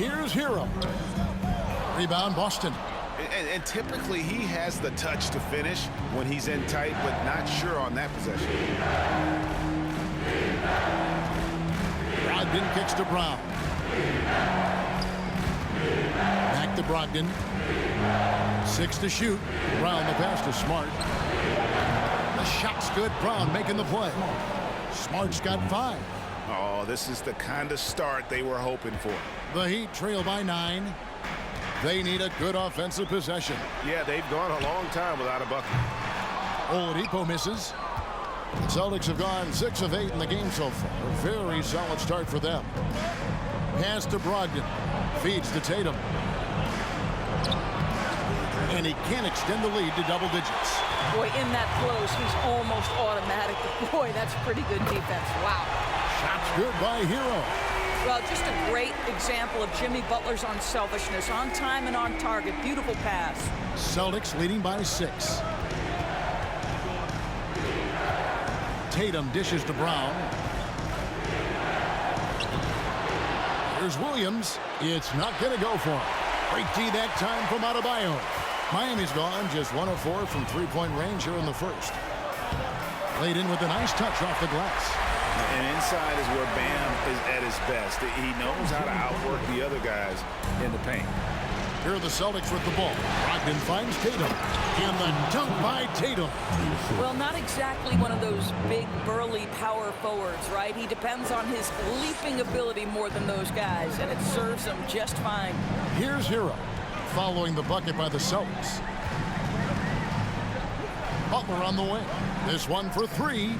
Here's Hero. Rebound, Boston. And typically he has the touch to finish when he's in tight, but not sure on that possession. Brogdon kicks to Brown. Back to Brogdon. 6 to shoot. Brown, the pass to Smart. The shot's good. Brown making the play. Smart's got 5. Oh, this is the kind of start they were hoping for. The Heat trail by 9. They need a good offensive possession. Yeah, they've gone a long time without a bucket. Oladipo misses. The Celtics have gone 6 of 8 in the game so far. A very solid start for them. Pass to Brogdon. Feeds to Tatum. And he can't extend the lead to double digits. Boy, in that close, he's almost automatic. Boy, that's pretty good defense. Wow. Shots good by Hero. Well, just a great example of Jimmy Butler's unselfishness. On time and on target. Beautiful pass. Celtics leading by 6. Tatum dishes to Brown. Here's Williams. It's not going to go for him. Great D that time from Adebayo. Miami's gone just 1 of 4 from three-point range here in the first. Laid in with a nice touch off the glass. And inside is where Bam is at his best. He knows how to outwork the other guys in the paint. Here are the Celtics with the ball. Brogdon finds Tatum. And the dunk by Tatum. Well, not exactly one of those big, burly power forwards, right? He depends on his leaping ability more than those guys, and it serves him just fine. Here's Hero, following the bucket by the Celtics. Butler on the wing. This one for 3.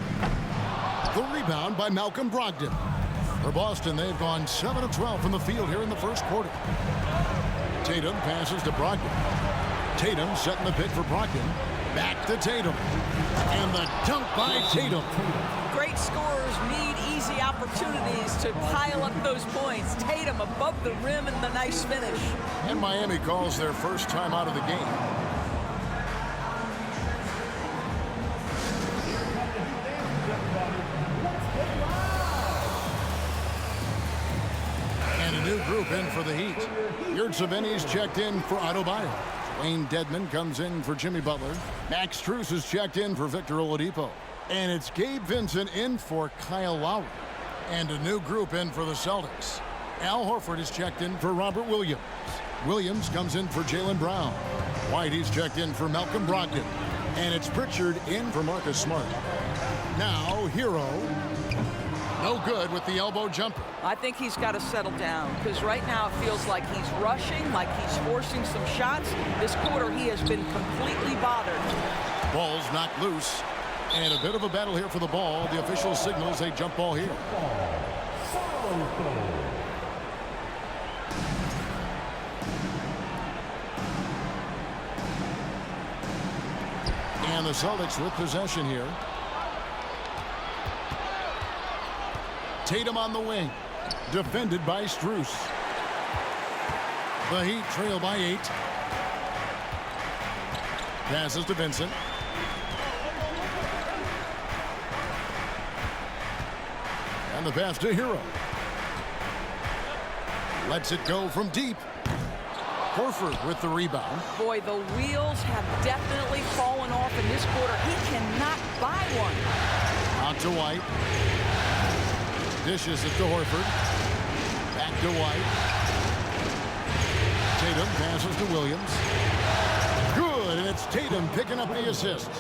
The rebound by Malcolm Brogdon. For Boston, they've gone 7 of 12 from the field here in the first quarter. Tatum passes to Brogdon. Tatum setting the pick for Brogdon. Back to Tatum. And the dunk by Tatum. Great scorers need easy opportunities to pile up those points. Tatum above the rim and the nice finish. And Miami calls their first time out of the game. And a new group in for the Heat. Yurtseven's checked in for Adebayo. Wayne Dedmon comes in for Jimmy Butler. Max Strus is checked in for Victor Oladipo. And it's Gabe Vincent in for Kyle Lowry. And a new group in for the Celtics. Al Horford is checked in for Robert Williams. Williams comes in for Jaylen Brown. Whitey's checked in for Malcolm Brogdon. And it's Pritchard in for Marcus Smart. Now, Hero. No good with the elbow jumper. I think he's got to settle down because right now it feels like he's rushing, like he's forcing some shots. This quarter he has been completely bothered. Ball's knocked loose. And a bit of a battle here for the ball. The official signals a jump ball here. And the Celtics with possession here. Tatum on the wing. Defended by Strus. The Heat trail by 8. Passes to Vincent. And the pass to Hero. Lets it go from deep. Horford with the rebound. Boy, the wheels have definitely fallen off in this quarter. He cannot buy one. Out to White. Dishes it to Horford. Back to White. Tatum passes to Williams. Good, and it's Tatum picking up the assist.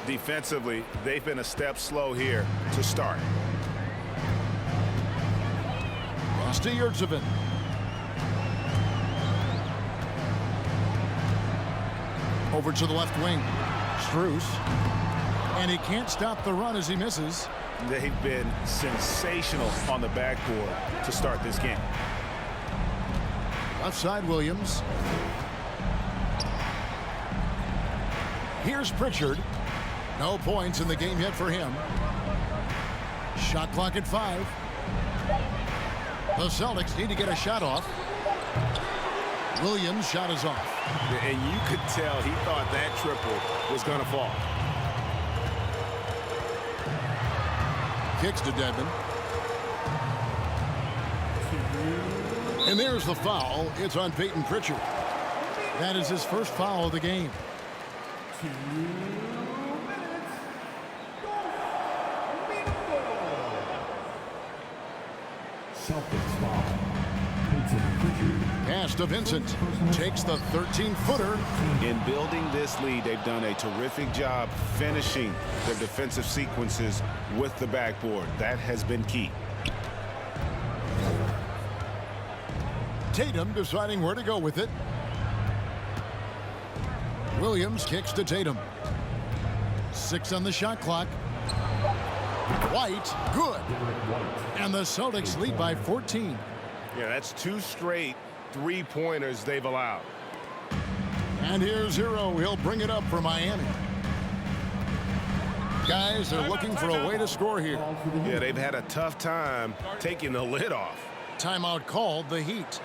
Defensively, they've been a step slow here to start. Lost to Yurtseven. Over to the left wing. Strus. And he can't stop the run as he misses. They've been sensational on the backboard to start this game. Left side, Williams. Here's Pritchard. No points in the game yet for him. Shot clock at 5. The Celtics need to get a shot off. Williams' shot is off. And you could tell he thought that triple was going to fall. Kicks to Dedmon. And there's the foul. It's on Peyton Pritchard. That is his first foul of the game. 2 minutes. Celtics foul. Peyton Pritchard. Pass to Vincent. Takes the 13-footer. In building this lead, they've done a terrific job finishing their defensive sequences with the backboard. That has been key. Tatum deciding where to go with it. Williams kicks to Tatum. 6 on the shot clock. White, good. And the Celtics lead by 14. Yeah, that's 2 straight three-pointers they've allowed. And here's Hero. He'll bring it up for Miami. Guys, they're looking for a way to score here. Yeah, they've had a tough time taking the lid off. Timeout called, the Heat.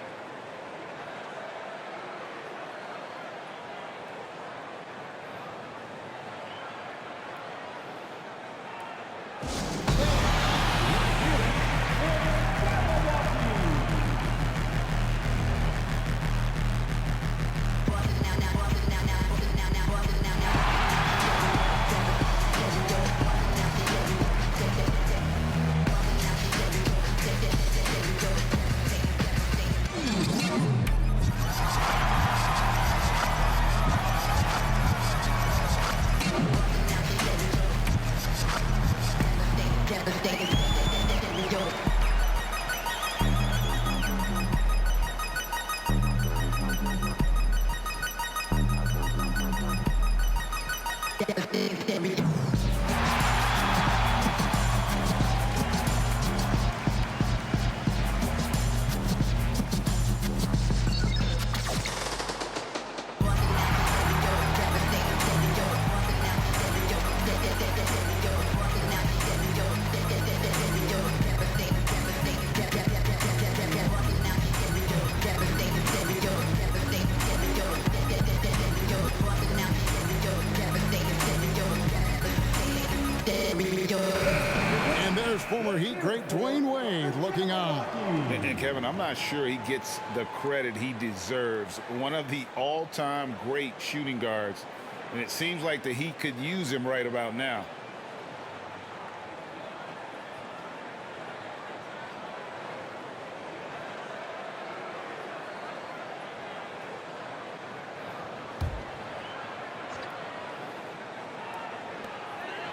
And there's former Heat great Dwayne Wade looking on. And Kevin, I'm not sure he gets the credit he deserves. One of the all-time great shooting guards, and it seems like the Heat could use him right about now.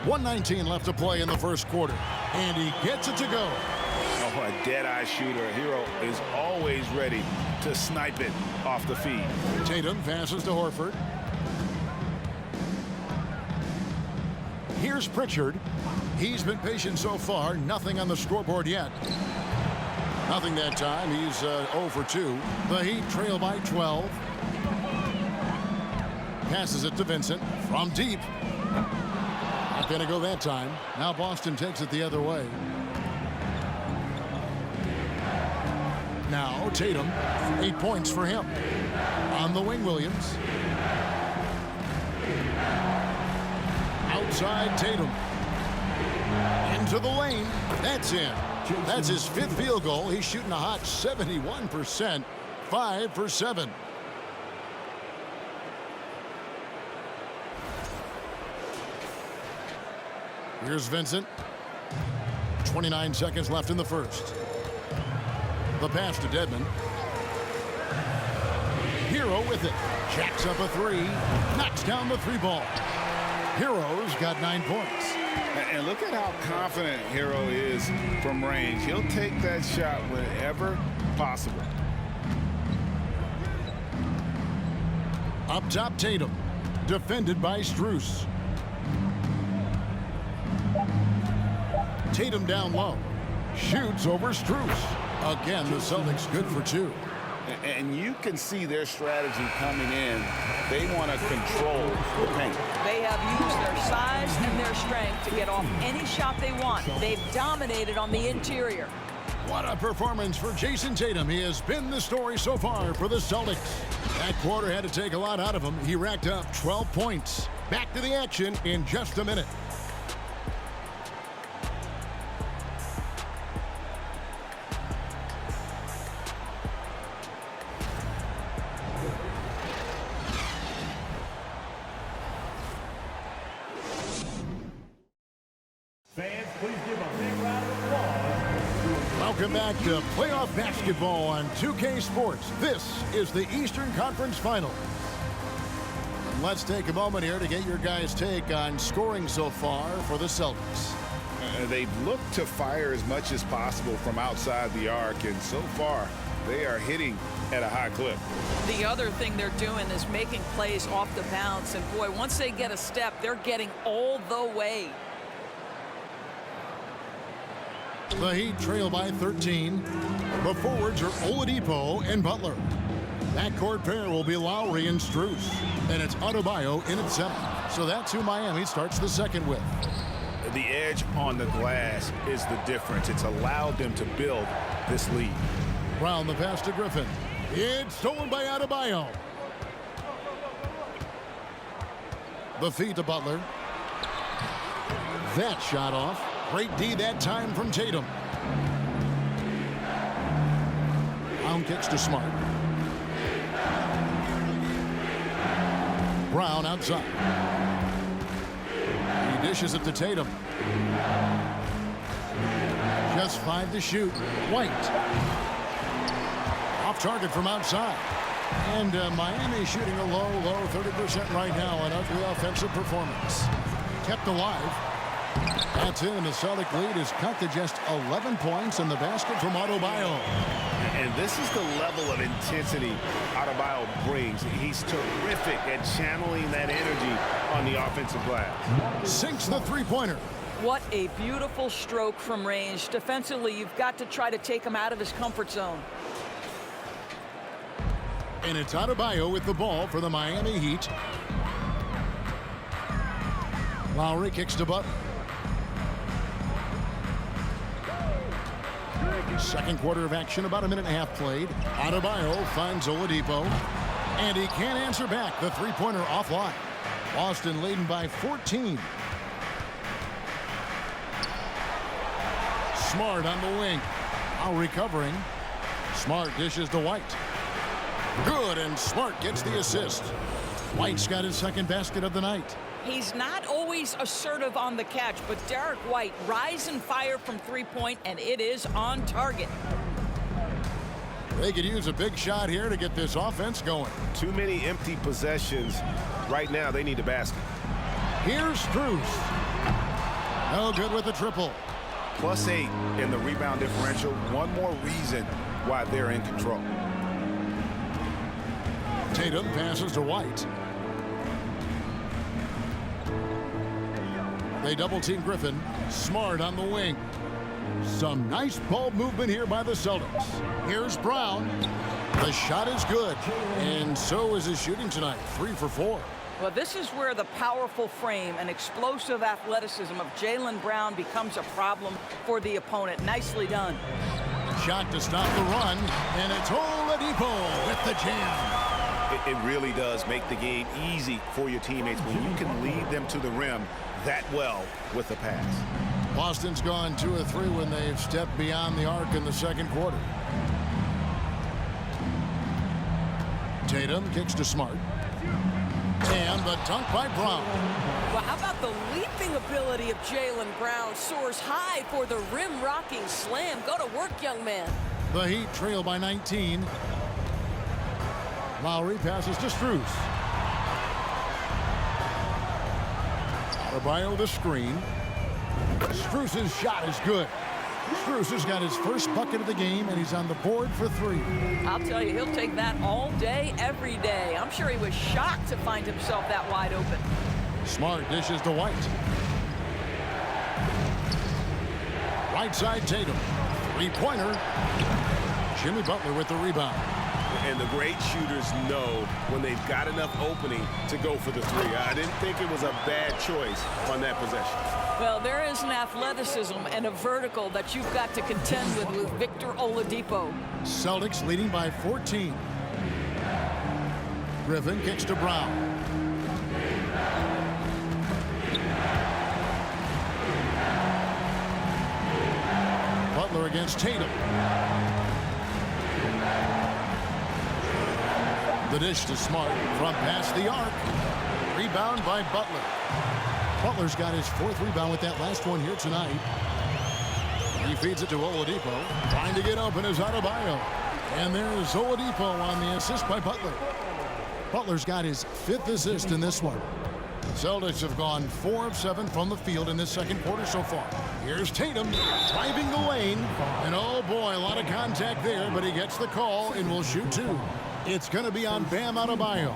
.119 left to play in the first quarter. And he gets it to go. Oh, a dead-eye shooter. Hero is always ready to snipe it off the feed. Tatum passes to Horford. Here's Pritchard. He's been patient so far. Nothing on the scoreboard yet. Nothing that time. He's 0 for 2. The Heat trail by 12. Passes it to Vincent from deep. Not going to go that time. Now Boston takes it the other way. Now Tatum, 8 points for him. On the wing, Williams. Outside Tatum. Into the lane. That's in. That's his 5th field goal. He's shooting a hot 71%. 5 for 7. Here's Vincent. 29 seconds left in the first. The pass to Dedmon. Hero with it. Jacks up a 3. Knocks down the 3-ball. Hero's got 9 points. And look at how confident Hero is from range. He'll take that shot whenever possible. Up top, Tatum. Defended by Strus. Tatum down low. Shoots over Strus. Again, the Celtics good for 2. And you can see their strategy coming in. They want to control the paint. They have used their size and their strength to get off any shot they want. They've dominated on the interior. What a performance for Jason Tatum. He has been the story so far for the Celtics. That quarter had to take a lot out of him. He racked up 12 points. Back to the action in just a minute. Welcome back to playoff basketball on 2K Sports. This is the Eastern Conference Final. Let's take a moment here to get your guys' take on scoring so far for the Celtics. They've looked to fire as much as possible from outside the arc, and so far they are hitting at a high clip. The other thing they're doing is making plays off the bounce, and boy, once they get a step, they're getting all the way. The Heat trail by 13. The forwards are Oladipo and Butler. That court pair will be Lowry and Strus. And it's Adebayo in at center. So that's who Miami starts the second with. The edge on the glass is the difference. It's allowed them to build this lead. Brown the pass to Griffin. It's stolen by Adebayo. The feed to Butler. That shot off. Great D that time from Tatum. Brown kicks to Smart. Brown outside. He dishes it to Tatum. Just 5 to shoot. White. Off target from outside. And Miami shooting a low 30% right now. An ugly offensive performance. Kept alive. That's in. The Celtic lead is cut to just 11 points in the basket from Adebayo. And this is the level of intensity Adebayo brings. He's terrific at channeling that energy on the offensive glass. Sinks the three-pointer. What a beautiful stroke from range. Defensively, you've got to try to take him out of his comfort zone. And it's Adebayo with the ball for the Miami Heat. Lowry kicks to Butler. Second quarter of action, about a minute and a half played. Adebayo finds Oladipo, and he can't answer back. The three-pointer offline. Boston leading by 14. Smart on the wing. Now recovering. Smart dishes to White. Good, and Smart gets the assist. White's got his second basket of the night. He's not always assertive on the catch, but Derek White rise and fire from three-point, and it is on target. They could use a big shot here to get this offense going. Too many empty possessions. Right now, they need a basket. Here's Strus. No good with the triple. +8 in the rebound differential. One more reason why they're in control. Tatum passes to White. They double-team Griffin. Smart on the wing. Some nice ball movement here by the Celtics. Here's Brown. The shot is good, and so is his shooting tonight. 3 for 4. Well, this is where the powerful frame and explosive athleticism of Jaylen Brown becomes a problem for the opponent. Nicely done. Shot to stop the run, and it's Oladipo with the jam. It really does make the game easy for your teammates when you can lead them to the rim that well with a pass. Boston's gone 2 of 3 when they've stepped beyond the arc in the second quarter. Tatum kicks to Smart. And the dunk by Brown. Well, how about the leaping ability of Jaylen Brown? Soars high for the rim-rocking slam. Go to work, young man. The Heat trail by 19. Lowry passes to Strus. Adebayo the screen. Strus's shot is good. Strus has got his first bucket of the game, and he's on the board for 3. I'll tell you, he'll take that all day, every day. I'm sure he was shocked to find himself that wide open. Smart dishes to White. Right side Tatum. Three-pointer. Jimmy Butler with the rebound. And the great shooters know when they've got enough opening to go for the 3. I didn't think it was a bad choice on that possession. Well, there is an athleticism and a vertical that you've got to contend with Victor Oladipo. Celtics leading by 14. Griffin kicks to Brown. Butler against Tatum. The dish to Smart from past the arc. Rebound by Butler. Butler's got his 4th rebound with that last one here tonight. He feeds it to Oladipo. Trying to get open is Adebayo. And there's Oladipo on the assist by Butler. Butler's got his 5th assist in this one. Celtics have gone 4 of 7 from the field in this second quarter so far. Here's Tatum driving the lane. And oh boy, a lot of contact there, but he gets the call and will shoot 2. It's going to be on Bam Adebayo.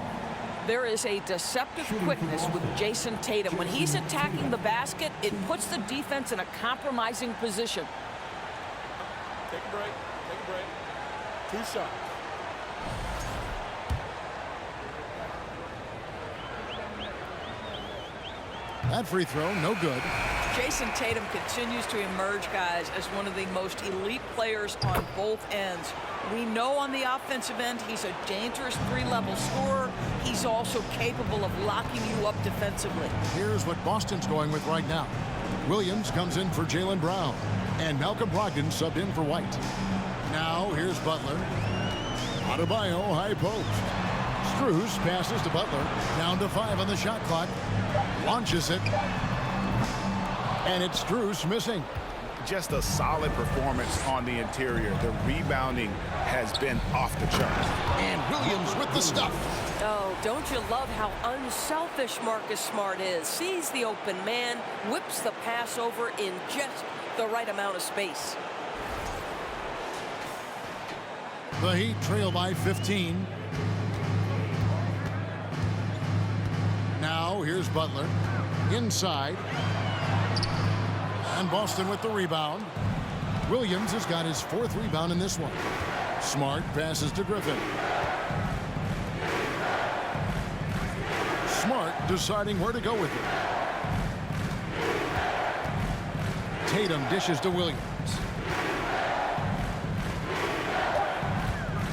There is a deceptive quickness with Jason Tatum. When he's attacking the basket, it puts the defense in a compromising position. Take a break. Take a break. 2 shots. That free throw, no good. Jason Tatum continues to emerge, guys, as one of the most elite players on both ends. We know on the offensive end, he's a dangerous 3-level scorer. He's also capable of locking you up defensively. Here's what Boston's going with right now. Williams comes in for Jaylen Brown. And Malcolm Brogdon subbed in for White. Now here's Butler. Adebayo, high post. Strus passes to Butler. Down to 5 on the shot clock. Launches it. And it's Strus missing. Just a solid performance on the interior. The rebounding has been off the charts. And Williams with the stuff. Oh, don't you love how unselfish Marcus Smart is? Sees the open man, whips the pass over in just the right amount of space. The Heat trail by 15. Now here's Butler. Inside. And Boston with the rebound. Williams has got his 4th rebound in this one. Smart passes to Griffin. Smart deciding where to go with it. Tatum dishes to Williams.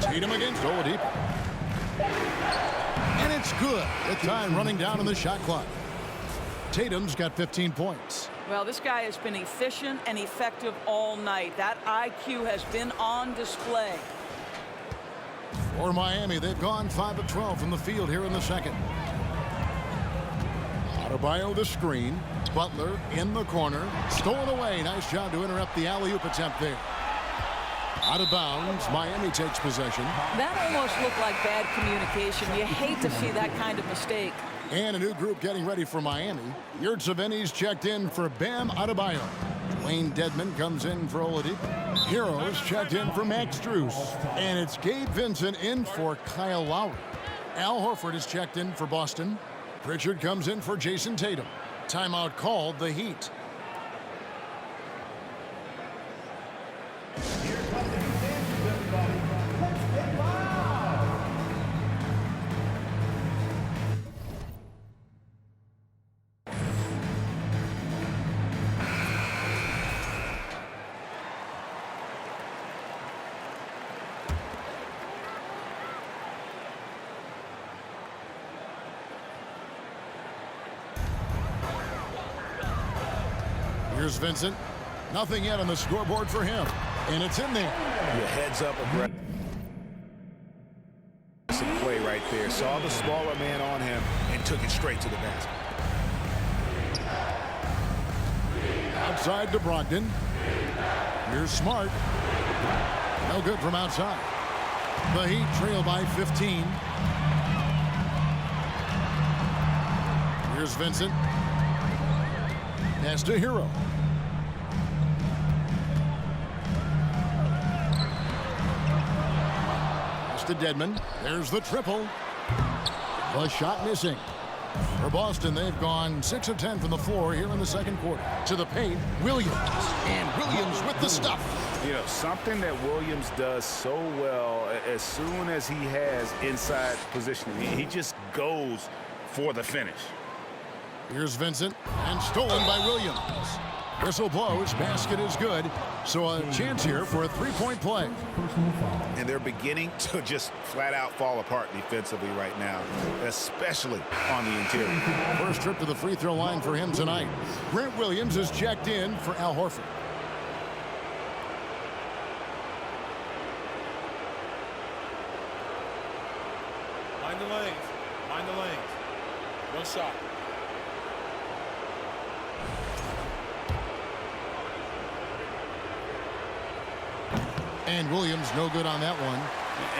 Tatum against Oladipo. And it's good. The time running down on the shot clock. Tatum's got 15 points. Well, this guy has been efficient and effective all night. That IQ has been on display. For Miami, they've gone 5 of 12 from the field here in the second. Adebayo the screen. Butler in the corner. Stolen away. Nice job to interrupt the alley-oop attempt there. Out of bounds. Miami takes possession. That almost looked like bad communication. You hate to see that kind of mistake. And a new group getting ready for Miami. Yurtseven's checked in for Bam Adebayo. Wayne Dedmon comes in for Oladipo. Heroes checked in for Max Strus. And it's Gabe Vincent in for Kyle Lowry. Al Horford is checked in for Boston. Pritchard comes in for Jason Tatum. Timeout called the Heat. Here's Vincent. Nothing yet on the scoreboard for him. And it's in there. Your heads up aggressive play right there. Saw the smaller man on him and took it straight to the basket. Outside to Brogdon. Here's Smart. No good from outside. The Heat trail by 15. Here's Vincent. Pass to Hero. Pass to Dedmon. There's the triple. The shot missing. For Boston, they've gone 6 of 10 from the floor here in the second quarter. To the paint, Williams. And Williams with the stuff. You know, something that Williams does so well as soon as he has inside positioning, he just goes for the finish. Here's Vincent, and stolen by Williams. Whistle blows, basket is good, so a chance here for a three-point play. And they're beginning to just flat out fall apart defensively right now, especially on the interior. First trip to the free throw line for him tonight. Grant Williams is checked in for Al Horford. Mind the lanes. Mind the lanes. One shot. And Williams no good on that one.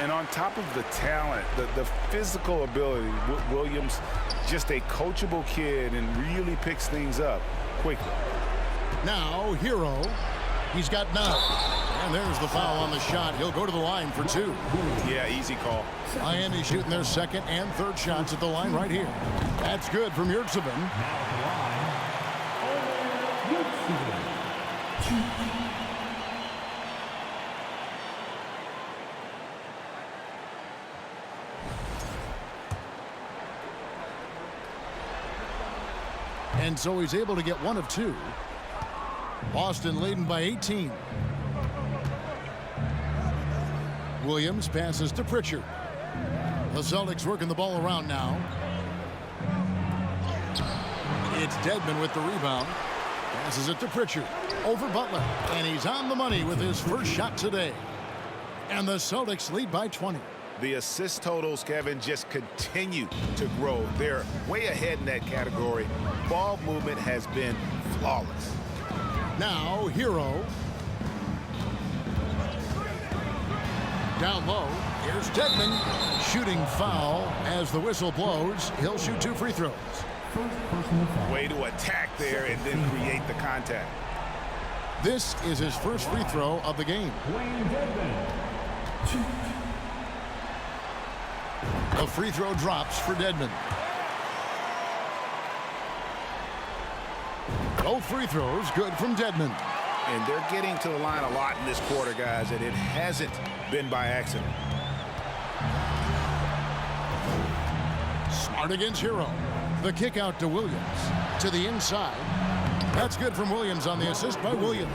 And on top of the talent, the physical ability, Williams just a coachable kid and really picks things up quickly. Now, Hero. He's got 9. And there's the foul on the shot. He'll go to the line for 2. Yeah, easy call. Miami shooting their second and third shots at the line right here. That's good from Yurtsevin. And so he's able to get 1 of 2. Boston leading by 18. Williams passes to Pritchard. The Celtics working the ball around now. It's Dedmon with the rebound. Passes it to Pritchard. Over Butler. And he's on the money with his first shot today. And the Celtics lead by 20. The assist totals, Kevin, just continue to grow. They're way ahead in that category. Ball movement has been flawless. Now, Hero. Down low. Here's Dedmon. Shooting foul as the whistle blows. He'll shoot 2 free throws. Way to attack there and then create the contact. This is his first free throw of the game. The free throw drops for Dedmon. Both free throws good from Dedmon. And they're getting to the line a lot in this quarter, guys, and it hasn't been by accident. Smart against Hero. The kick out to Williams. To the inside. That's good from Williams on the assist by Williams.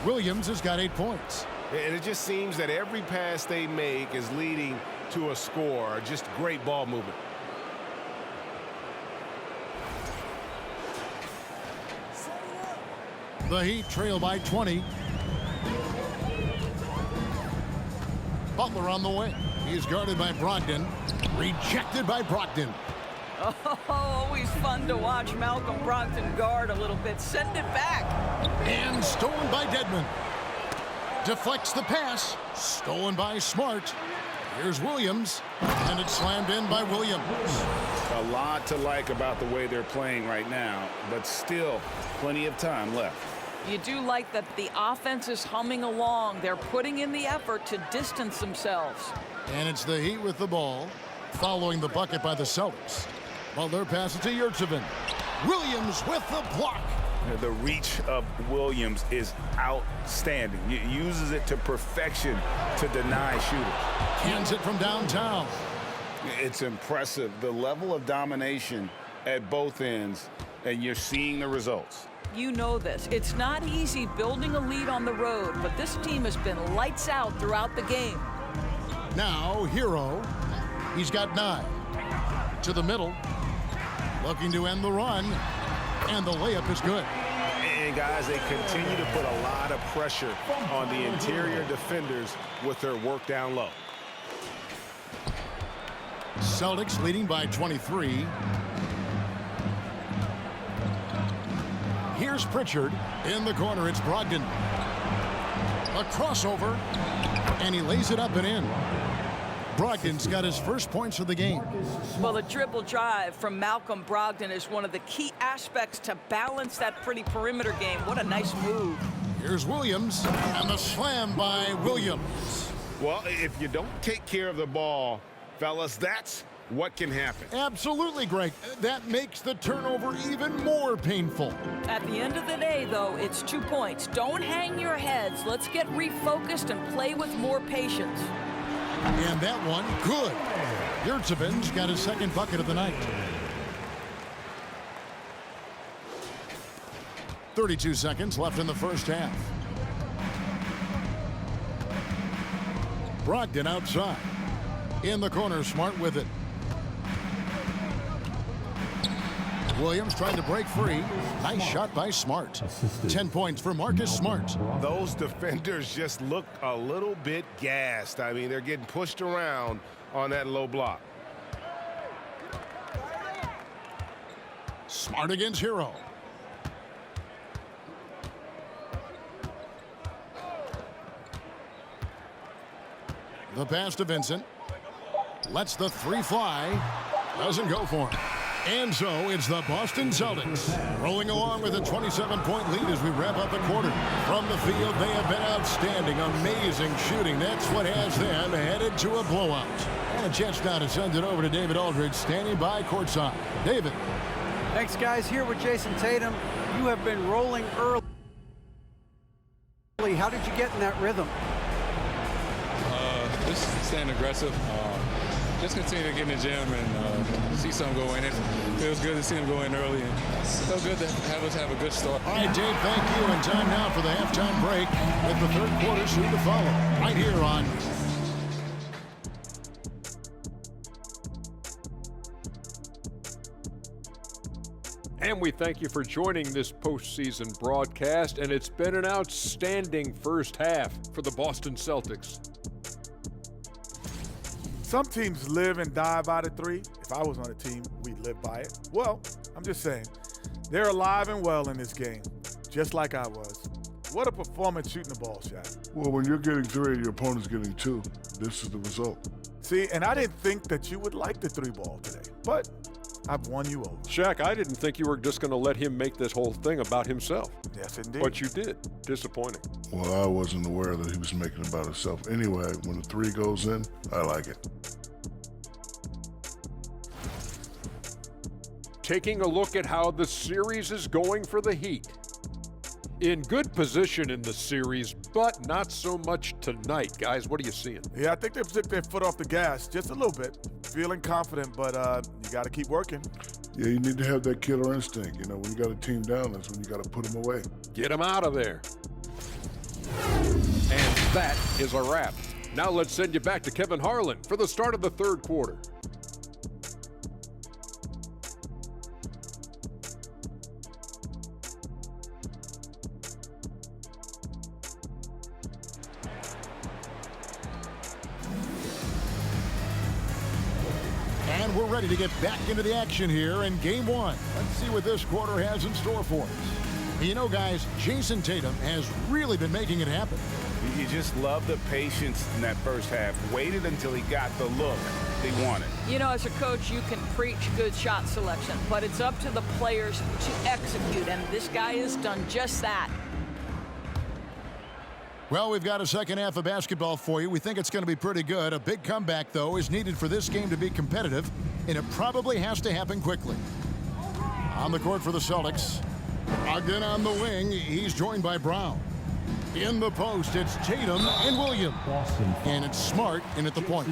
Williams has got 8 points. And it just seems that every pass they make is leading to a score. Just great ball movement. The Heat trail by 20. Butler on the way. He's guarded by Brogdon. Rejected by Brogdon. Oh, always fun to watch Malcolm Brogdon guard a little bit. Send it back. And stolen by Dedmon. Deflects the pass. Stolen by Smart. Here's Williams. And it's slammed in by Williams. A lot to like about the way they're playing right now, but still plenty of time left. You do like that the offense is humming along. They're putting in the effort to distance themselves. And it's the Heat with the ball, following the bucket by the Celtics. Butler passes to Yurtsevin. Williams with the block. The reach of Williams is outstanding. He uses it to perfection to deny shooters. Cans it from downtown. It's impressive, the level of domination at both ends, and you're seeing the results. You know this. It's not easy building a lead on the road, but this team has been lights out throughout the game. Now, Hero. He's got 9. To the middle. Looking to end the run. And the layup is good. And guys, they continue to put a lot of pressure on the interior defenders with their work down low. Celtics leading by 23. Here's Pritchard. In the corner, it's Brogdon. A crossover. And he lays it up and in. Brogdon's got his first points of the game. Well, the dribble drive from Malcolm Brogdon is one of the key aspects to balance that pretty perimeter game. What a nice move. Here's Williams. And the slam by Williams. Well, if you don't take care of the ball, fellas, that's what can happen. Absolutely, Greg. That makes the turnover even more painful. At the end of the day, though, it's 2 points. Don't hang your heads. Let's get refocused and play with more patience. And that one, good. Yurtseven's got his second bucket of the night. 32 seconds left in the first half. Brogdon outside. In the corner, Smart with it. Williams trying to break free. Nice shot by Smart. 10 points for Marcus Smart. Those defenders just look a little bit gassed. I mean, they're getting pushed around on that low block. Smart against Hero. The pass to Vincent. Lets the three fly. Doesn't go for him. And so it's the Boston Celtics rolling along with a 27-point lead as we wrap up the quarter. From the field, they have been outstanding. Amazing shooting. That's what has them headed to a blowout. And a chance now to send it over to David Aldridge, standing by courtside. David. Thanks, guys. Here with Jason Tatum. You have been rolling early. How did you get in that rhythm? Just staying aggressive. Just continue to get in the gym and see something go in. It feels good to see him go in early. And so good to have us have a good start. All right, Dave, thank you. And time now for the halftime break with the third quarter soon to follow. Right here on And we thank you for joining this postseason broadcast, and it's been an outstanding first half for the Boston Celtics. Some teams live and die by the three. If I was on a team, we'd live by it. Well, I'm just saying, they're alive and well in this game, just like I was. What a performance shooting the ball, Shaq. Well, when you're getting three and your opponent's getting two, this is the result. See, and I didn't think that you would like the three ball today, but I've won you over. Shaq, I didn't think you were just going to let him make this whole thing about himself. Yes, indeed. But you did. Disappointing. Well, I wasn't aware that he was making it about himself. Anyway, when the three goes in, I like it. Taking a look at how the series is going for the Heat. In good position in the series, but not so much tonight. Guys, what are you seeing? Yeah, I think they've took their foot off the gas just a little bit. Feeling confident, but you got to keep working. Yeah, you need to have that killer instinct. You know, when you got a team down, that's when you got to put them away. Get them out of there. And that is a wrap. Now let's send you back to Kevin Harlan for the start of the third quarter. And we're ready to get back into the action here in game one. Let's see what this quarter has in store for us. You know, guys, Jason Tatum has really been making it happen. You just love the patience in that first half. Waited until he got the look they wanted. You know, as a coach, you can preach good shot selection, but it's up to the players to execute, and this guy has done just that. Well, we've got a second half of basketball for you. We think it's going to be pretty good. A big comeback, though, is needed for this game to be competitive, and it probably has to happen quickly. On the court for the Celtics. Again on the wing, he's joined by Brown. In the post, it's Tatum and Williams. And it's Smart in at the point.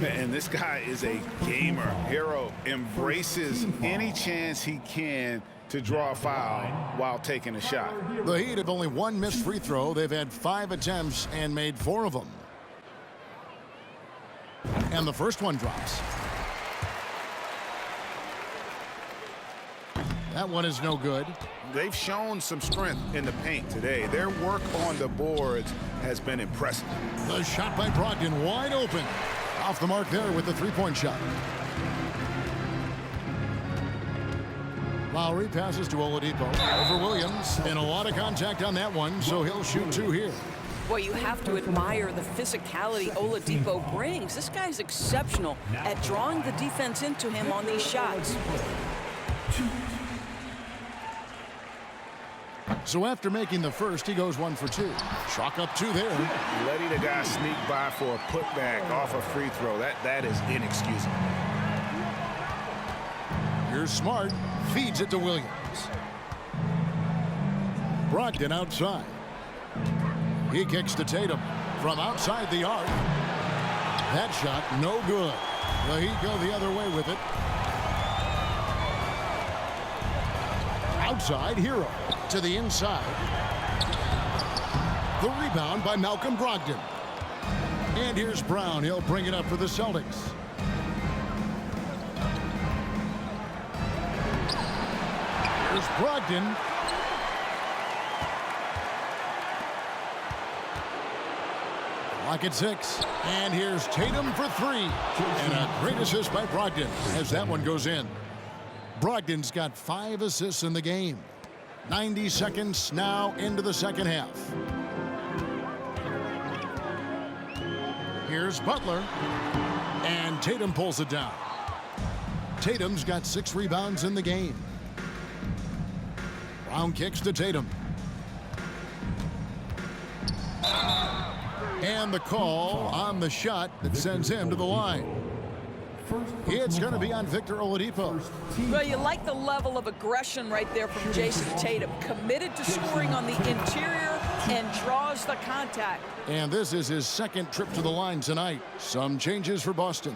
And this guy is a gamer. Hero embraces any chance he can to draw a foul while taking a shot. The Heat have only one missed free throw. They've had 5 attempts and made 4 of them. And the first one drops. That one is no good. They've shown some strength in the paint today. Their work on the boards has been impressive. The shot by Brogdon wide open. Off the mark there with the three-point shot. Lowry passes to Oladipo over Williams, and a lot of contact on that one, so he'll shoot 2 here. Boy, you have to admire the physicality Oladipo brings. This guy's exceptional at drawing the defense into him on these shots. So after making the first, he goes 1 for 2. Chalk up 2 there. Letting a guy sneak by for a putback off a free throw, that is inexcusable. Here's Smart, feeds it to Williams. Brogdon outside. He kicks to Tatum from outside the arc. That shot no good. The Heat go the other way with it. Outside, Hero to the inside. The rebound by Malcolm Brogdon. And here's Brown. He'll bring it up for the Celtics. Here's Brogdon. Clock at 6. And here's Tatum for 3. And a great assist by Brogdon as that one goes in. Brogdon's got 5 assists in the game. 90 seconds now into the second half. Here's Butler. And Tatum pulls it down. Tatum's got 6 rebounds in the game. Brown kicks to Tatum. And the call on the shot that sends him to the line. It's going to be on Victor Oladipo. Well, you like the level of aggression right there from Jason Tatum. Committed to scoring on the interior and draws the contact. And this is his 2nd trip to the line tonight. Some changes for Boston.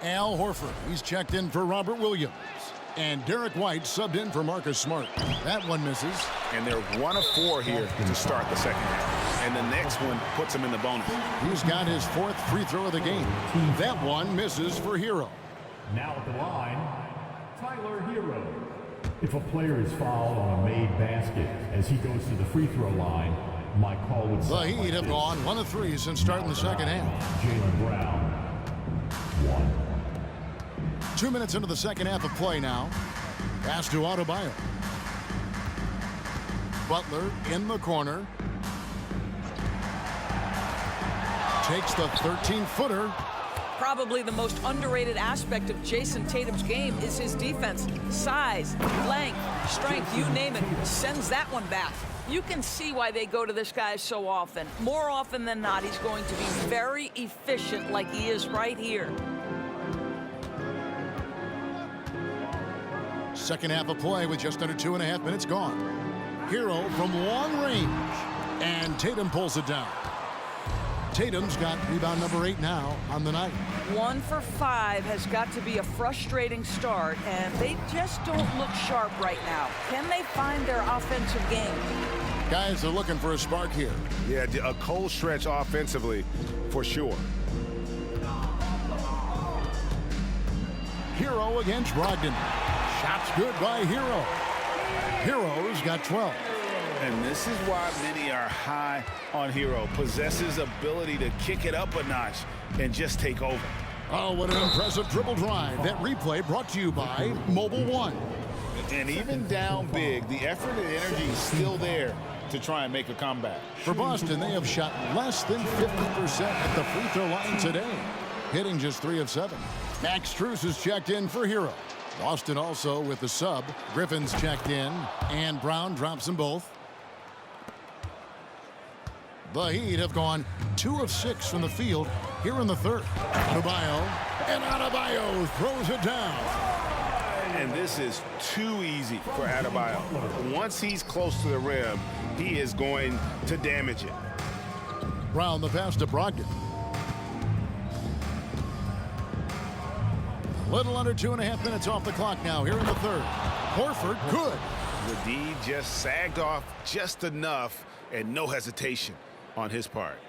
Al Horford, he's checked in for Robert Williams. And Derek White subbed in for Marcus Smart. That one misses. And they're 1 of 4 here to start the second half. And the next one puts him in the bonus. He's got his 4th free throw of the game. That one misses for Hero. Now at the line, Tyler Hero. If a player is fouled on a made basket as he goes to the free throw line, my call would The Heat have gone 1 of 3 since starting the second half. Jaylen Brown, 1. 2 minutes into the second half of play now. Pass to Adebayo. Butler in the corner. Takes the 13-footer. Probably the most underrated aspect of Jason Tatum's game is his defense. Size, length, strength, you name it, sends that one back. You can see why they go to this guy so often. More often than not, he's going to be very efficient like he is right here. Second half of play with just under 2.5 minutes gone. Hero from long range. And Tatum pulls it down. Tatum's got rebound number 8 now on the night. 1 for 5 has got to be a frustrating start, and they just don't look sharp right now. Can they find their offensive game? Guys are looking for a spark here. Yeah, a cold stretch offensively for sure. Hero against Brogdon. Shots good by Hero. Hero's got 12. And this is why many are high on Hero. Possesses ability to kick it up a notch and just take over. Oh, what an impressive dribble drive. That replay brought to you by Mobile One. And even down big, the effort and energy is still there to try and make a comeback. For Boston, they have shot less than 50% at the free throw line today, hitting just 3 of 7. Max Strus is checked in for Hero. Boston also with the sub. Griffin's checked in, and Brown drops them both. The Heat have gone 2 of 6 from the field here in the third. Adebayo, and Adebayo throws it down. And this is too easy for Adebayo. Once he's close to the rim, he is going to damage it. Brown the pass to Brogdon. Little under 2.5 minutes off the clock now here in the third. Horford, good. The D just sagged off just enough and no hesitation on his part.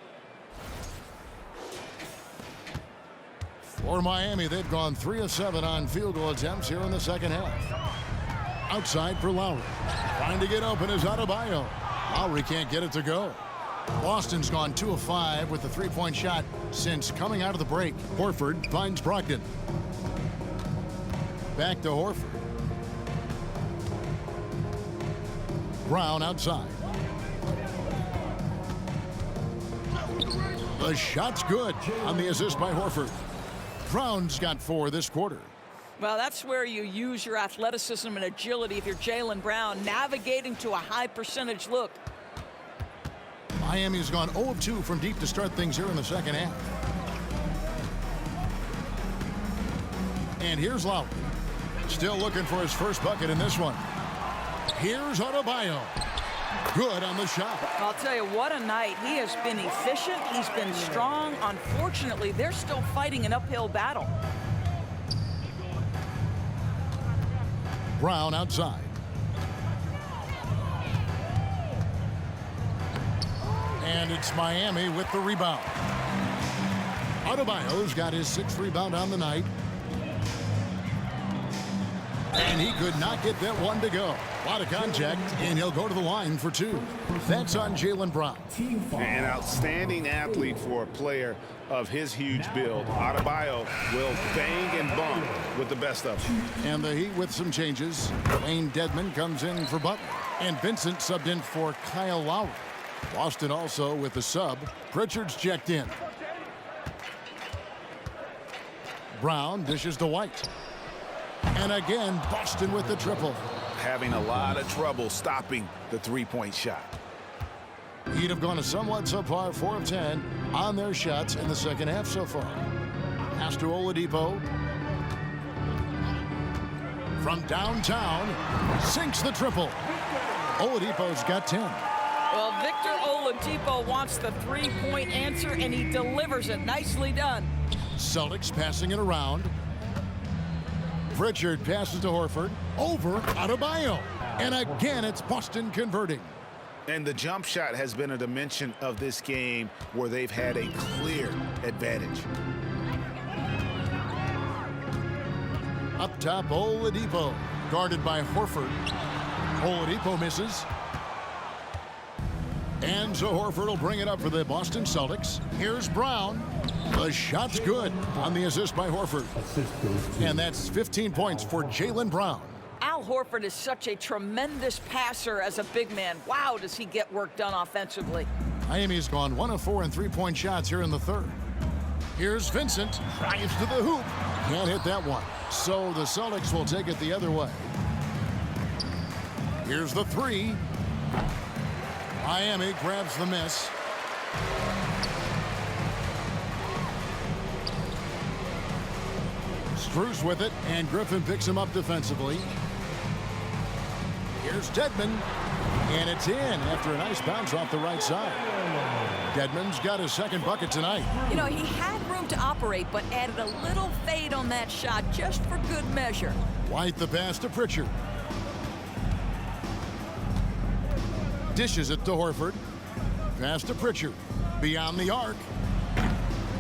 For Miami, they've gone 3 of 7 on field goal attempts here in the second half. Outside for Lowry. Trying to get open is Adebayo. Lowry can't get it to go. Boston's gone 2 of 5 with the 3-point shot since coming out of the break. Horford finds Brogdon. Back to Horford. Brown outside. The shot's good on the assist by Horford. Brown's got 4 this quarter. Well, that's where you use your athleticism and agility if you're Jaylen Brown, navigating to a high percentage look. Miami's gone 0 of 2 from deep to start things here in the second half. And here's Lowry. Still looking for his first bucket in this one. Here's Adebayo. Good on the shot. I'll tell you, what a night. He has been efficient. He's been strong. Unfortunately, they're still fighting an uphill battle. Brown outside. And it's Miami with the rebound. Adebayo's got his 6th rebound on the night. And he could not get that one to go. A lot of contact, and he'll go to the line for 2. That's on Jaylen Brown. An outstanding athlete for a player of his huge build. Adebayo will bang and bump with the best of them. And the Heat with some changes. Wayne Dedmon comes in for Butler. And Vincent subbed in for Kyle Lowry. Boston also with the sub. Pritchard's checked in. Brown dishes to White. And again, Boston with the triple. Having a lot of trouble stopping the three-point shot. Heat have gone a somewhat subpar 4 of 10 on their shots in the second half so far. Pass to Oladipo. From downtown, sinks the triple. Oladipo's got 10. Well, Victor Oladipo wants the three-point answer, and he delivers it. Nicely done. Celtics passing it around. Pritchard passes to Horford. Over Adebayo. And again, it's Boston converting. And the jump shot has been a dimension of this game where they've had a clear advantage. Up top, Oladipo. Guarded by Horford. Oladipo misses. And so Horford will bring it up for the Boston Celtics. Here's Brown. The shot's good on the assist by Horford. And that's 15 points for Jaylen Brown. Al Horford is such a tremendous passer as a big man. Wow, does he get work done offensively. Miami's gone 1 of 4 in three-point shots here in the third. Here's Vincent. Drives to the hoop. Can't hit that one. So the Celtics will take it the other way. Here's the three. Miami grabs the miss. Strus with it, and Griffin picks him up defensively. Here's Dedmon, and it's in after a nice bounce off the right side. Dedmon's got his second bucket tonight. You know, he had room to operate, but added a little fade on that shot just for good measure. White the pass to Pritchard. Dishes it to Horford. Pass to Pritchard. Beyond the arc.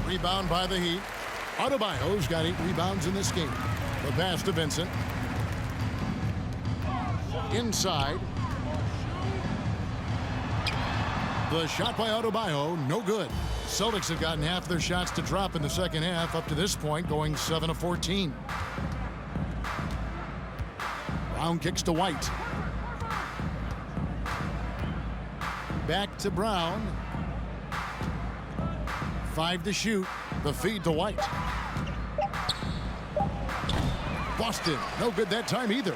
Rebound by the Heat. Adebayo's got 8 rebounds in this game. The pass to Vincent. Inside. The shot by Adebayo, no good. Celtics have gotten half their shots to drop in the second half up to this point, going 7 of 14. Brown kicks to White. Back to Brown. 5 to shoot. The feed to White. Boston, no good that time either.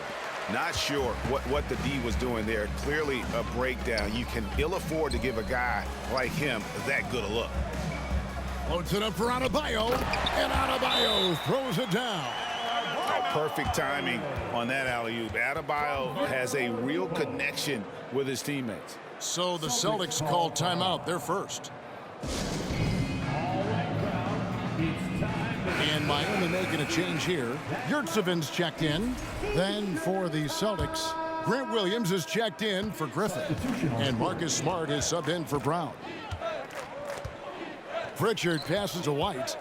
Not sure what the D was doing there. Clearly a breakdown. You can ill afford to give a guy like him that good a look. Loads it up for Adebayo, and Adebayo throws it down. Oh, perfect timing on that alley-oop. Adebayo has a real connection with his teammates. So the Celtics call timeout, their first. And Miami making a change here. Yurtseven's checked in. Then for the Celtics, Grant Williams is checked in for Griffin. And Marcus Smart is subbed in for Brown. Pritchard passes to White.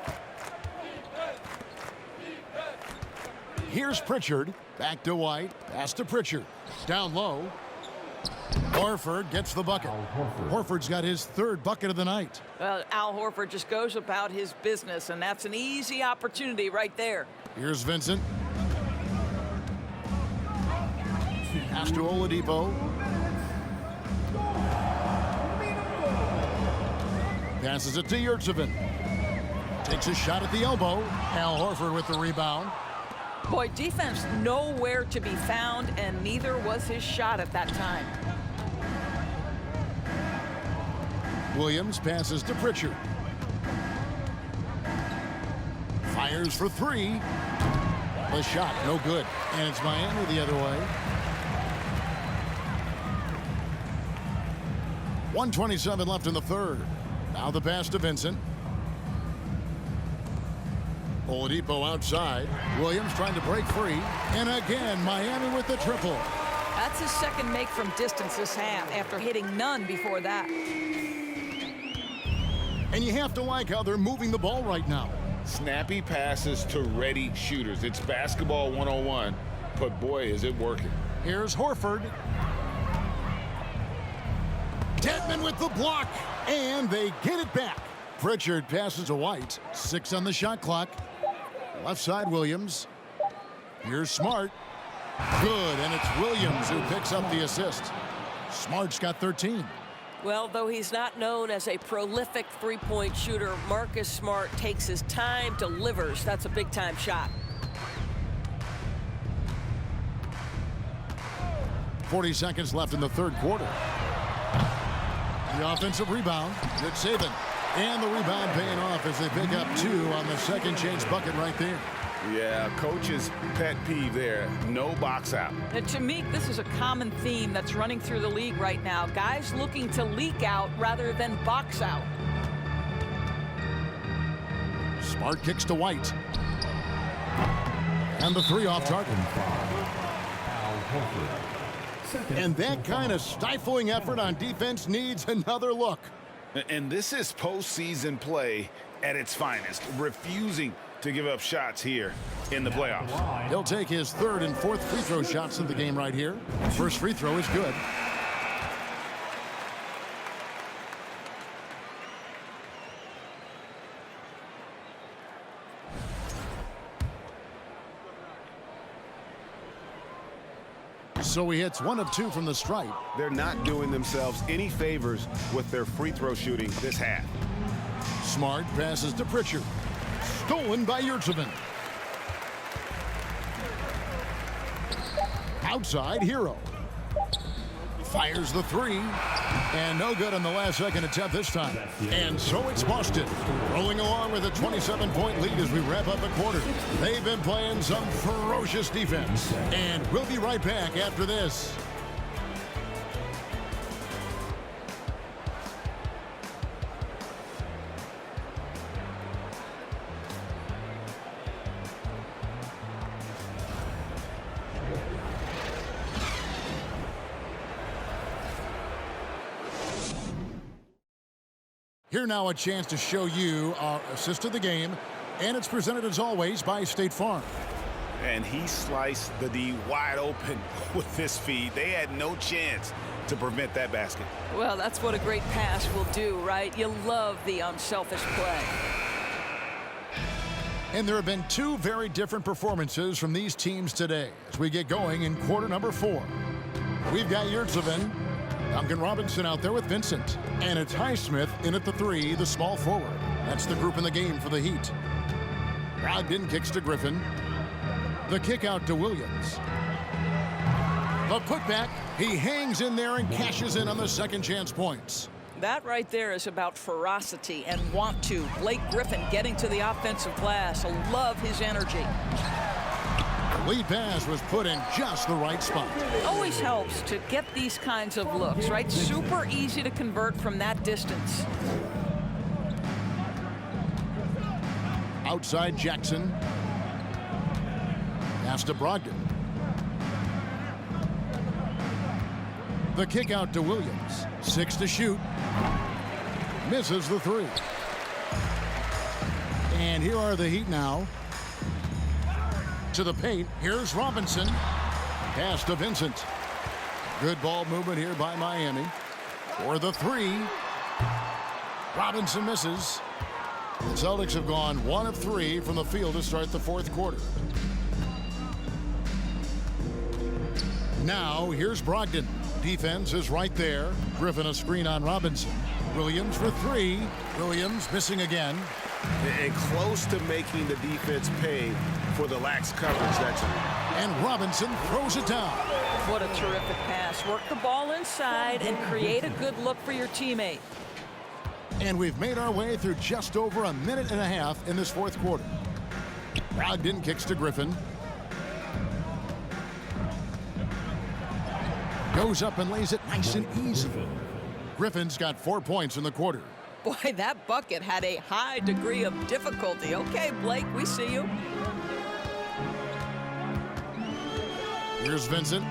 Here's Pritchard. Back to White. Pass to Pritchard. Down low. Horford gets the bucket. Horford's got his third bucket of the night. Well, Al Horford just goes about his business, and that's an easy opportunity right there. Here's Vincent. Pass to Oladipo. Passes it to Yurtseven. Takes a shot at the elbow. Al Horford with the rebound. Boy, defense nowhere to be found, and neither was his shot at that time. Williams passes to Pritchard. Fires for 3. The shot, no good. And it's Miami the other way. 1:27 left in the third. Now the pass to Vincent. Oladipo outside. Williams trying to break free. And again, Miami with the triple. That's his second make from distance this half after hitting none before that. And you have to like how they're moving the ball right now. Snappy passes to ready shooters. It's basketball 101, but boy, is it working. Here's Horford. Dedmon with the block, and they get it back. Pritchard passes to White. 6 on the shot clock. Left side, Williams. Here's Smart. Good, and it's Williams who picks up the assist. Smart's got 13. Well, though he's not known as a prolific three-point shooter, Marcus Smart takes his time, delivers. That's a big-time shot. 40 seconds left in the third quarter. The offensive rebound. Good saving. And the rebound paying off as they pick up 2 on the second chance bucket right there. Yeah, coach's pet peeve there. No box out. And to me, this is a common theme that's running through the league right now. Guys looking to leak out rather than box out. Smart kicks to White. And the 3 off target. And that kind of stifling effort on defense needs another look. And this is postseason play at its finest, refusing to give up shots here in the playoffs. He'll take his 3rd and 4th free throw shots of the game right here. First free throw is good. So he hits 1 of 2 from the stripe. They're not doing themselves any favors with their free throw shooting this half. Smart passes to Pritchard. Stolen by Yurtseven. Outside, Hero. Fires the 3. And no good on the last second attempt this time. And so it's Boston, rolling along with a 27-point lead as we wrap up the quarter. They've been playing some ferocious defense. And we'll be right back after this. Here now a chance to show you our assist of the game, and it's presented as always by State Farm. And he sliced the D wide open with this feed. They had no chance to prevent that basket. Well, that's what a great pass will do, right? You love the unselfish play. And there have been 2 very different performances from these teams today as we get going in quarter number 4. We've got Yurtseven, Duncan Robinson out there with Vincent. And it's Highsmith in at the 3, the small forward. That's the group in the game for the Heat. Brogdon kicks to Griffin. The kick out to Williams. The putback. He hangs in there and cashes in on the second chance points. That right there is about ferocity and want to. Blake Griffin getting to the offensive glass. I love his energy. Lead pass was put in just the right spot. Always helps to get these kinds of looks, right? Super easy to convert from that distance. Outside Jackson. Pass to Brogdon. The kick out to Williams. 6 to shoot. Misses the 3. And here are the Heat now. To the paint. Here's Robinson. Pass to Vincent. Good ball movement here by Miami. For the 3. Robinson misses. The Celtics have gone 1 of 3 from the field to start the 4th quarter. Now here's Brogdon. Defense is right there. Griffin a screen on Robinson. Williams for 3. Williams missing again. And close to making the defense pay for the lax coverage that time. And Robinson throws it down. What a terrific pass. Work the ball inside and create a good look for your teammate. And we've made our way through just over a minute and a half in this 4th quarter. Brogdon kicks to Griffin. Goes up and lays it nice and easy. Griffin's got 4 points in the quarter. Boy, that bucket had a high degree of difficulty. Okay, Blake, we see you. Here's Vincent.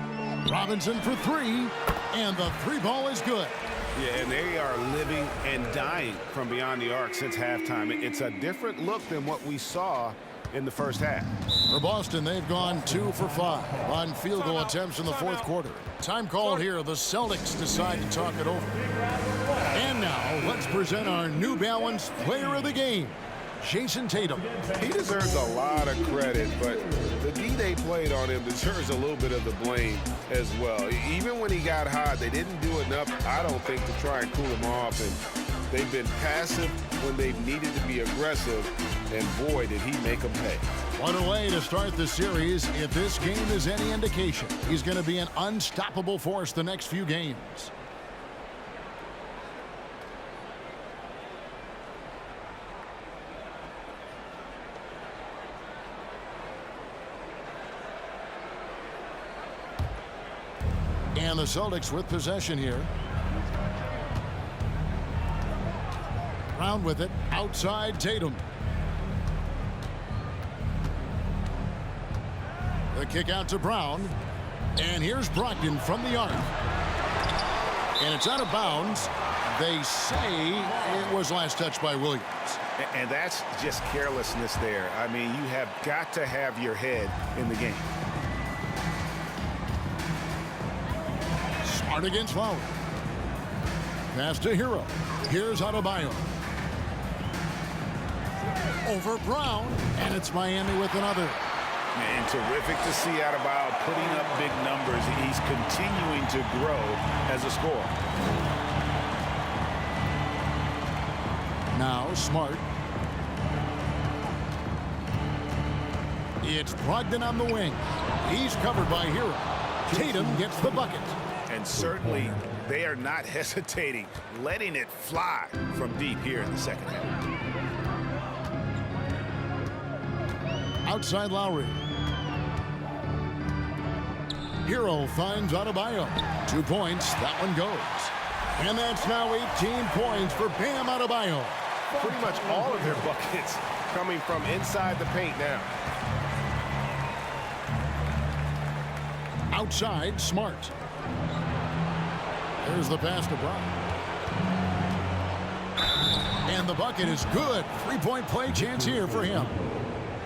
Robinson for 3. And the 3 ball is good. Yeah, and they are living and dying from beyond the arc since halftime. It's a different look than what we saw in the first half. For Boston, they've gone 2 for 5 on field goal attempts in the 4th quarter. Time called here. The Celtics decide to talk it over. And now let's present our New Balance player of the game. Jason Tatum. He deserves a lot of credit, but the D they played on him deserves a little bit of the blame as well. Even when he got hot, they didn't do enough, I don't think, to try and cool him off. And they've been passive when they've needed to be aggressive, and boy, did he make them pay. What a way to start the series. If this game is any indication, he's going to be an unstoppable force the next few games. And the Celtics with possession here. Brown with it, outside Tatum. The kick out to Brown. And here's Brogdon from the arc. And it's out of bounds. They say it was last touched by Williams. And that's just carelessness there. I mean, you have got to have your head in the game. Smart against Lowry. Pass to Hero. Here's Adebayo. Over Brown. And it's Miami with another. And terrific to see Adebayo putting up big numbers. He's continuing to grow as a scorer. Now Smart. It's Brogdon on the wing. He's covered by Hero. Tatum gets the bucket. And certainly they are not hesitating, letting it fly from deep here in the second half. Outside Lowry. Hero finds Adebayo. 2 points. That one goes. And that's now 18 points for Bam Adebayo. Pretty much all of their buckets coming from inside the paint now. Outside, Smart. There's the pass to Brown. And the bucket is good. 3-point play chance here for him.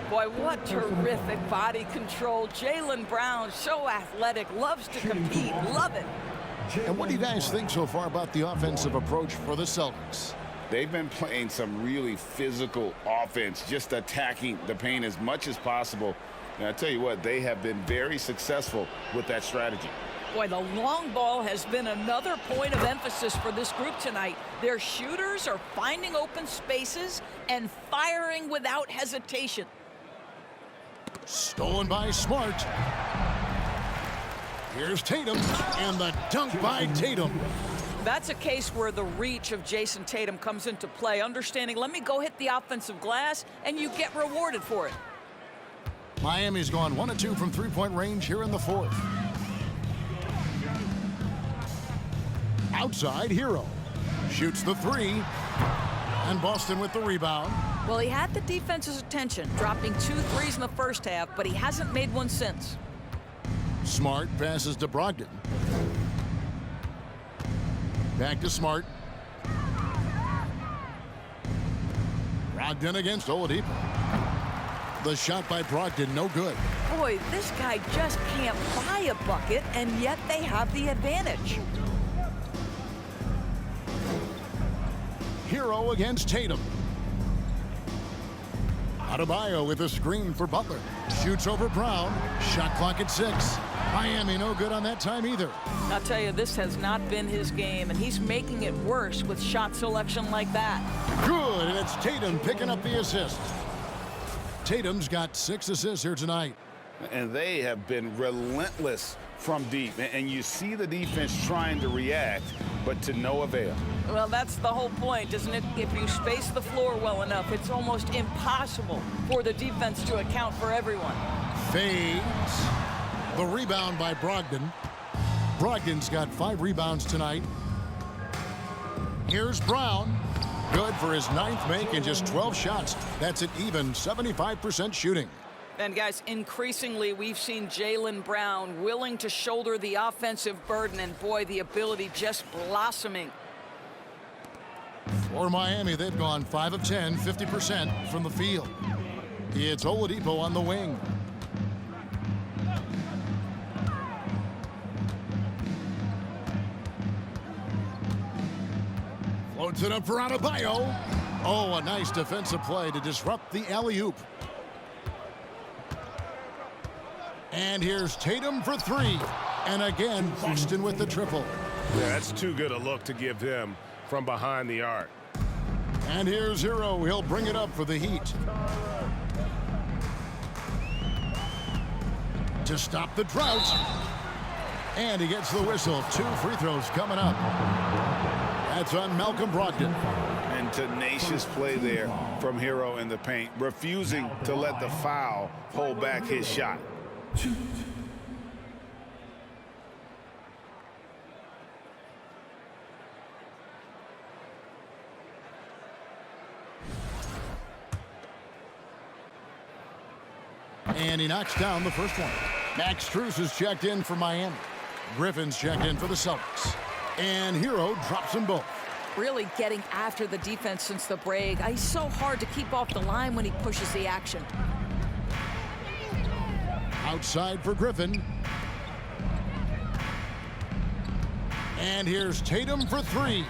Boy, what terrific body control. Jaylen Brown, so athletic, loves to compete. Love it. And what do you guys think so far about the offensive approach for the Celtics? They've been playing some really physical offense, just attacking the paint as much as possible. And I tell you what, they have been very successful with that strategy. Boy, the long ball has been another point of emphasis for this group tonight. Their shooters are finding open spaces and firing without hesitation. Stolen by Smart. Here's Tatum, and the dunk by Tatum. That's a case where the reach of Jason Tatum comes into play. Understanding, let me go hit the offensive glass, and you get rewarded for it. Miami's gone 1 of 2 from 3-point range here in the fourth. Outside, Hero. Shoots the 3. And Boston with the rebound. Well, he had the defense's attention, dropping 2 threes in the first half, but he hasn't made one since. Smart passes to Brogdon. Back to Smart. Brogdon against Oladipo. The shot by Brogdon, no good. Boy, this guy just can't buy a bucket, and yet they have the advantage. Hero against Tatum. Adebayo with a screen for Butler. Shoots over Brown. Shot clock at 6. Miami no good on that time either. I'll tell you, this has not been his game, and he's making it worse with shot selection like that. Good, and it's Tatum picking up the assist. Tatum's got 6 assists here tonight. And they have been relentless from deep. And you see the defense trying to react, but to no avail. Well, that's the whole point, isn't it? If you space the floor well enough, it's almost impossible for the defense to account for everyone. Fades. The rebound by Brogdon. Brogdon's got 5 rebounds tonight. Here's Brown. Good for his 9th make and just 12 shots. That's an even 75% shooting. And guys, increasingly we've seen Jaylen Brown willing to shoulder the offensive burden, and boy, the ability just blossoming. For Miami, they've gone 5 of 10, 50% from the field. It's Oladipo on the wing. Floats it up for Adebayo. Oh, a nice defensive play to disrupt the alley-oop. And here's Tatum for three. And again, Boston with the triple. Yeah, that's too good a look to give them from behind the arc. And here's Hero. He'll bring it up for the Heat. To stop the drought. And he gets the whistle. 2 free throws coming up. That's on Malcolm Brogdon. And tenacious play there from Hero in the paint, refusing to let the foul hold back his shot. And he knocks down the first one. Max Strus is checked in for Miami. Griffin's checked in for the Celtics. And Hero drops them both. Really getting after the defense since the break. He's so hard to keep off the line when he pushes the action. Outside for Griffin. And here's Tatum for three.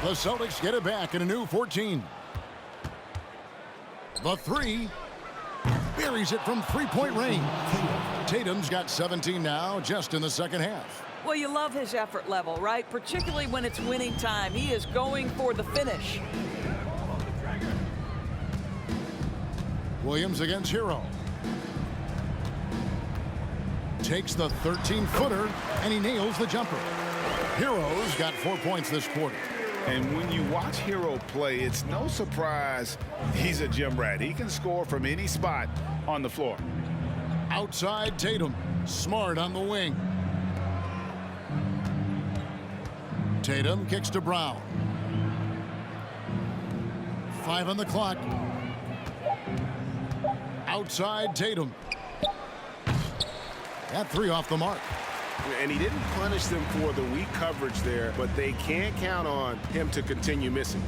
The Celtics get it back in a new 14. The three. Buries it from three-point range. Tatum's got 17 now, just in the second half. Well, you love his effort level, right? Particularly when it's winning time. He is going for the finish. Williams against Hero. Takes the 13-footer, and he nails the jumper. Hero's got 4 points this quarter. And when you watch Hero play, it's no surprise he's a gym rat. He can score from any spot on the floor. Outside Tatum. Smart on the wing. Tatum kicks to Brown. 5 on the clock. Outside Tatum. That 3 off the mark. And he didn't punish them for the weak coverage there, but they can't count on him to continue missing.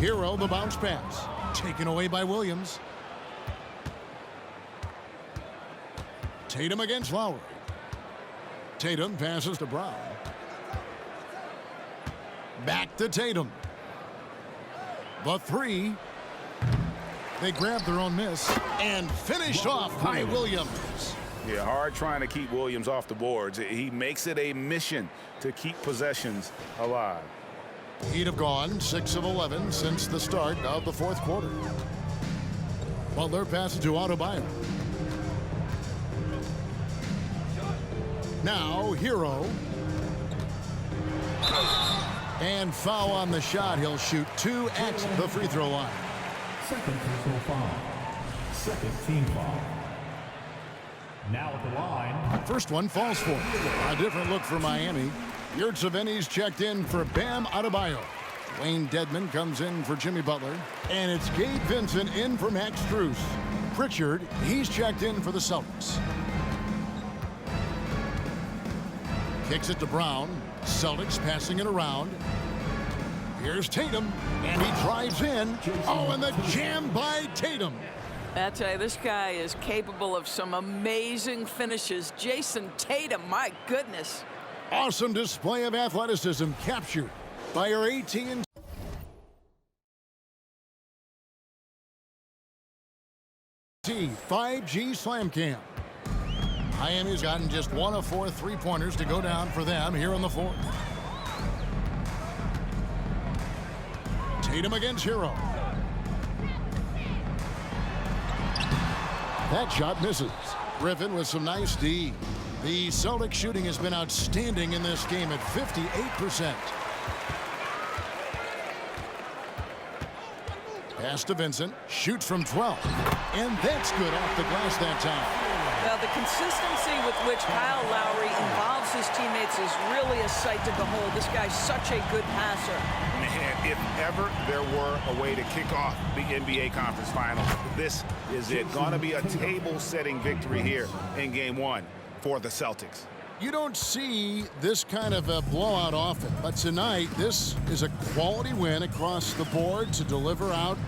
Hero, the bounce pass. Taken away by Williams. Tatum against Lowry. Tatum passes to Brown. Back to Tatum. The 3. They grab their own miss and finished off by Williams. Yeah, hard trying to keep Williams off the boards. He makes it a mission to keep possessions alive. Heat have gone 6 of 11 since the start of the fourth quarter. Butler passes to Adebayo. Now Hero. And foul on the shot. He'll shoot 2 at the free throw line. Second personal foul. Second team foul. Now at the line. First one falls for him. A different look for Miami. Yurtseven's checked in for Bam Adebayo. Wayne Dedmon comes in for Jimmy Butler. And it's Gabe Vincent in for Max Strus. Pritchard, he's checked in for the Celtics. Kicks it to Brown. Celtics passing it around. Here's Tatum, and he drives in. Oh, and the jam by Tatum. I tell you, this guy is capable of some amazing finishes. Jason Tatum, my goodness. Awesome display of athleticism captured by our AT&T 5G Slam Cam. Miami's gotten just 1 of 4 3-pointers to go down for them here in the fourth. Tatum against Hero. That shot misses. Griffin with some nice D. The Celtics shooting has been outstanding in this game at 58%. Pass to Vincent. Shoots from 12. And that's good off the glass that time. Well, the consistency with which Kyle Lowry involves his teammates is really a sight to behold. This guy's such a good passer. Man, if ever there were a way to kick off the NBA Conference Finals, this is it. Gonna be a table-setting victory here in Game 1 for the Celtics. You don't see this kind of a blowout often, but tonight this is a quality win across the board to deliver out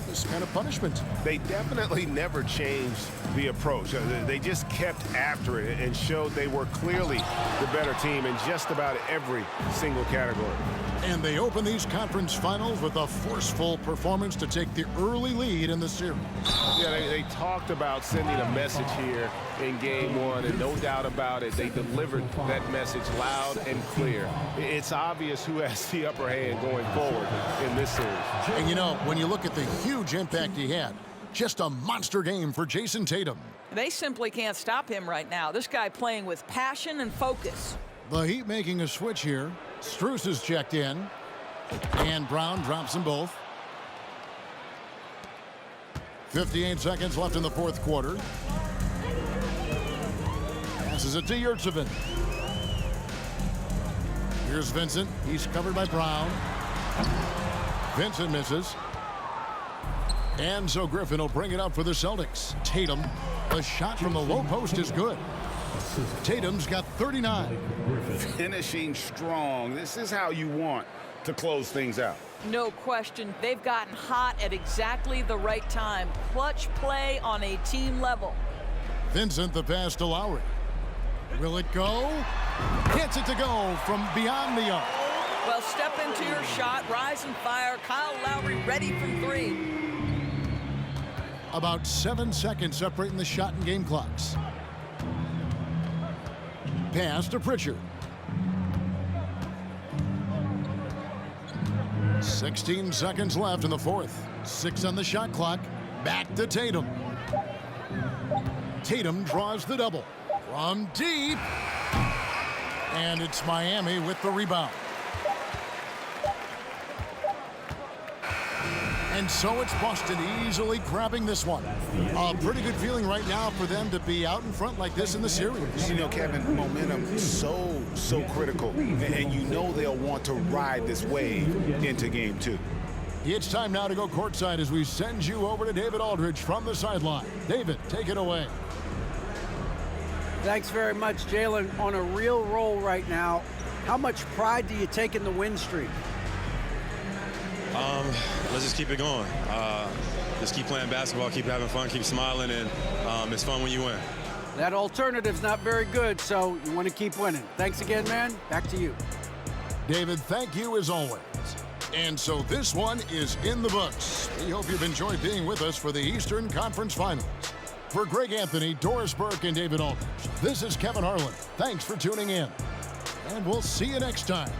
this kind of punishment. They definitely never changed the approach. They just kept after it and showed they were clearly the better team in just about every single category. And they open these conference finals with a forceful performance to take the early lead in the series. Yeah, they talked about sending a message here in game one, and no doubt about it, they delivered that message loud and clear. It's obvious who has the upper hand going forward in this series. And you know, when you look at the huge impact he had, just a monster game for Jason Tatum. They simply can't stop him right now. This guy playing with passion and focus. The Heat making a switch here. Strus is checked in. And Brown drops them both. 58 seconds left in the fourth quarter. Passes it to Yurtsevin. Here's Vincent. He's covered by Brown. Vincent misses. And so Griffin will bring it up for the Celtics. Tatum, a shot from the low post is good. Tatum's got 39. Finishing strong. This is how you want to close things out. No question. They've gotten hot at exactly the right time. Clutch play on a team level. Vincent, the pass to Lowry. Will it go? Gets it to go from beyond the arc. Well, step into your shot, rise and fire. Kyle Lowry ready from three. About 7 seconds separating the shot and game clocks. Pass to Pritchard. 16 seconds left in the fourth. 6 on the shot clock. Back to Tatum. Tatum draws the double. From deep. And it's Miami with the rebound. And so it's Boston easily grabbing this one. A pretty good feeling right now for them to be out in front like this in the series. You know, Kevin, momentum is so critical. And you know they'll want to ride this wave into game two. It's time now to go courtside as we send you over to David Aldridge from the sideline. David, take it away. Thanks very much, Jalen. On a real roll right now. How much pride do you take in the win streak? Let's just keep it going. Just keep playing basketball, keep having fun, keep smiling, and it's fun when you win. That alternative's not very good, so you want to keep winning. Thanks again, man. Back to you. David, thank you as always. And so this one is in the books. We hope you've enjoyed being with us for the Eastern Conference Finals. For Greg Anthony, Doris Burke, and David Aldridge, this is Kevin Harlan. Thanks for tuning in. And we'll see you next time.